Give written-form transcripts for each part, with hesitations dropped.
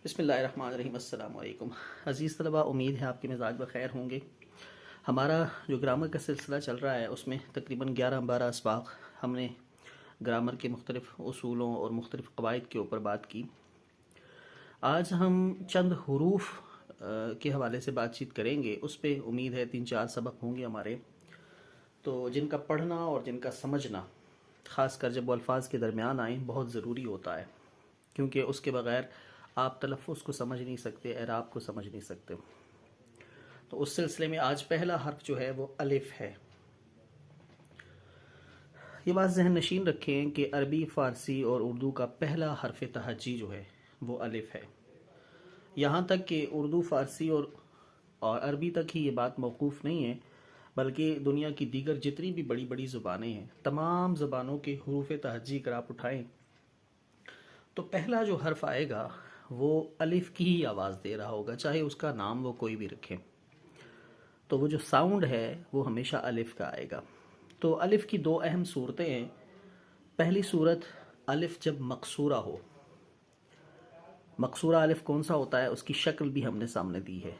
بسم اللہ الرحمن الرحیم۔ السلام علیکم عزیز طلباء، امید ہے آپ کے مزاج بخیر ہوں گے۔ ہمارا جو گرامر کا سلسلہ چل رہا ہے اس میں تقریباً 11-12 اسباق ہم نے گرامر کے مختلف اصولوں اور مختلف قواعد کے اوپر بات کی۔ آج ہم چند حروف کے حوالے سے بات چیت کریں گے، اس پہ امید ہے 3-4 سبق ہوں گے ہمارے، تو جن کا پڑھنا اور جن کا سمجھنا خاص کر جب وہ الفاظ کے درمیان آئیں بہت ضروری ہوتا ہے، کیونکہ اس کے بغیر آپ تلفظ کو سمجھ نہیں سکتے، اعراب کو سمجھ نہیں سکتے۔ تو اس سلسلے میں آج پہلا حرف جو ہے وہ الف ہے۔ یہ بات ذہن نشین رکھیں کہ عربی، فارسی اور اردو کا پہلا حرف تہجی جو ہے وہ الف ہے۔ یہاں تک کہ اردو، فارسی اور عربی تک ہی یہ بات موقوف نہیں ہے، بلکہ دنیا کی دیگر جتنی بھی بڑی بڑی زبانیں ہیں، تمام زبانوں کے حروف تہجی اگر آپ اٹھائیں تو پہلا جو حرف آئے گا وہ الف کی ہی آواز دے رہا ہوگا، چاہے اس کا نام وہ کوئی بھی رکھے، تو وہ جو ساؤنڈ ہے وہ ہمیشہ الف کا آئے گا۔ تو الف کی دو اہم صورتیں ہیں۔ پہلی صورت الف جب مقصورہ ہو۔ مقصورہ الف کون سا ہوتا ہے، اس کی شکل بھی ہم نے سامنے دی ہے۔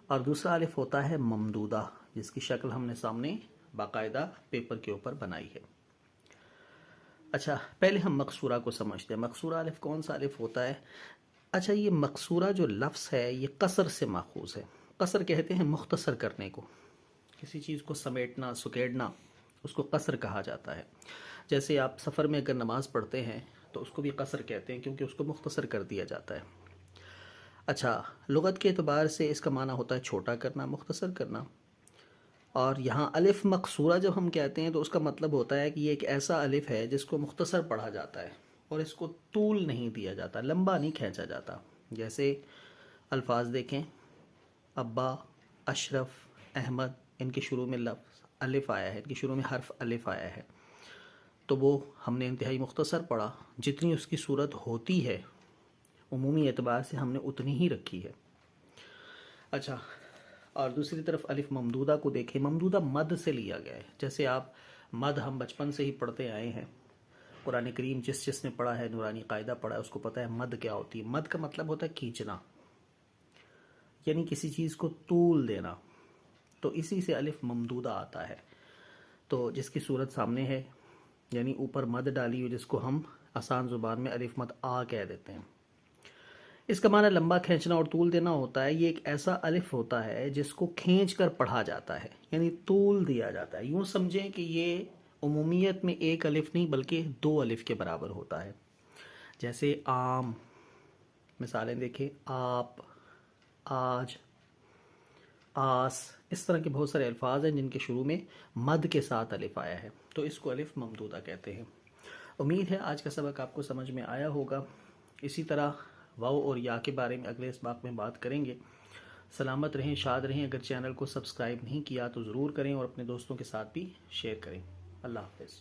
اور دوسرا الف ہوتا ہے ممدودہ، جس کی شکل ہم نے سامنے باقاعدہ پیپر کے اوپر بنائی ہے۔ اچھا، پہلے ہم مقصورہ کو سمجھتے ہیں۔ مقصورہ الف کون سا الف ہوتا ہے؟ اچھا، یہ مقصورہ جو لفظ ہے یہ قصر سے ماخوذ ہے۔ قصر کہتے ہیں مختصر کرنے کو، کسی چیز کو سمیٹنا، سکیڑنا، اس کو قصر کہا جاتا ہے۔ جیسے آپ سفر میں اگر نماز پڑھتے ہیں تو اس کو بھی قصر کہتے ہیں، کیونکہ اس کو مختصر کر دیا جاتا ہے۔ اچھا، لغت کے اعتبار سے اس کا معنی ہوتا ہے چھوٹا کرنا، مختصر کرنا۔ اور یہاں الف مقصورہ جب ہم کہتے ہیں تو اس کا مطلب ہوتا ہے کہ یہ ایک ایسا الف ہے جس کو مختصر پڑھا جاتا ہے اور اس کو طول نہیں دیا جاتا، لمبا نہیں کھینچا جاتا۔ جیسے الفاظ دیکھیں، ابا، اشرف، احمد، ان کے شروع میں لفظ الف آیا ہے، ان کے شروع میں حرف الف آیا ہے، تو وہ ہم نے انتہائی مختصر پڑھا، جتنی اس کی صورت ہوتی ہے عمومی اعتبار سے ہم نے اتنی ہی رکھی ہے۔ اچھا، اور دوسری طرف الف ممدودہ کو دیکھیں۔ ممدودہ مد سے لیا گیا ہے۔ جیسے آپ مد ہم بچپن سے ہی پڑھتے آئے ہیں، قرآن کریم جس نے پڑھا ہے، نورانی قاعدہ پڑھا ہے، اس کو پتہ ہے مد کیا ہوتی ہے۔ مد کا مطلب ہوتا ہے کھینچنا، یعنی کسی چیز کو طول دینا، تو اسی سے الف ممدودہ آتا ہے۔ تو جس کی صورت سامنے ہے، یعنی اوپر مد ڈالی ہوئی، جس کو ہم آسان زبان میں الف مد آ کہہ دیتے ہیں۔ اس کا معنی لمبا کھینچنا اور طول دینا ہوتا ہے۔ یہ ایک ایسا الف ہوتا ہے جس کو کھینچ کر پڑھا جاتا ہے، یعنی طول دیا جاتا ہے۔ یوں سمجھیں کہ یہ عمومیت میں ایک الف نہیں بلکہ 2 الف کے برابر ہوتا ہے۔ جیسے عام، مثالیں دیکھیں، آپ، آج، آس، اس طرح کے بہت سارے الفاظ ہیں جن کے شروع میں مد کے ساتھ الف آیا ہے، تو اس کو الف ممدودہ کہتے ہیں۔ امید ہے آج کا سبق آپ کو سمجھ میں آیا ہوگا۔ اسی طرح واو اور یا کے بارے میں اگلے اسباق میں بات کریں گے۔ سلامت رہیں، شاد رہیں۔ اگر چینل کو سبسکرائب نہیں کیا تو ضرور کریں اور اپنے دوستوں کے ساتھ بھی شیئر کریں۔ اللہ حافظ۔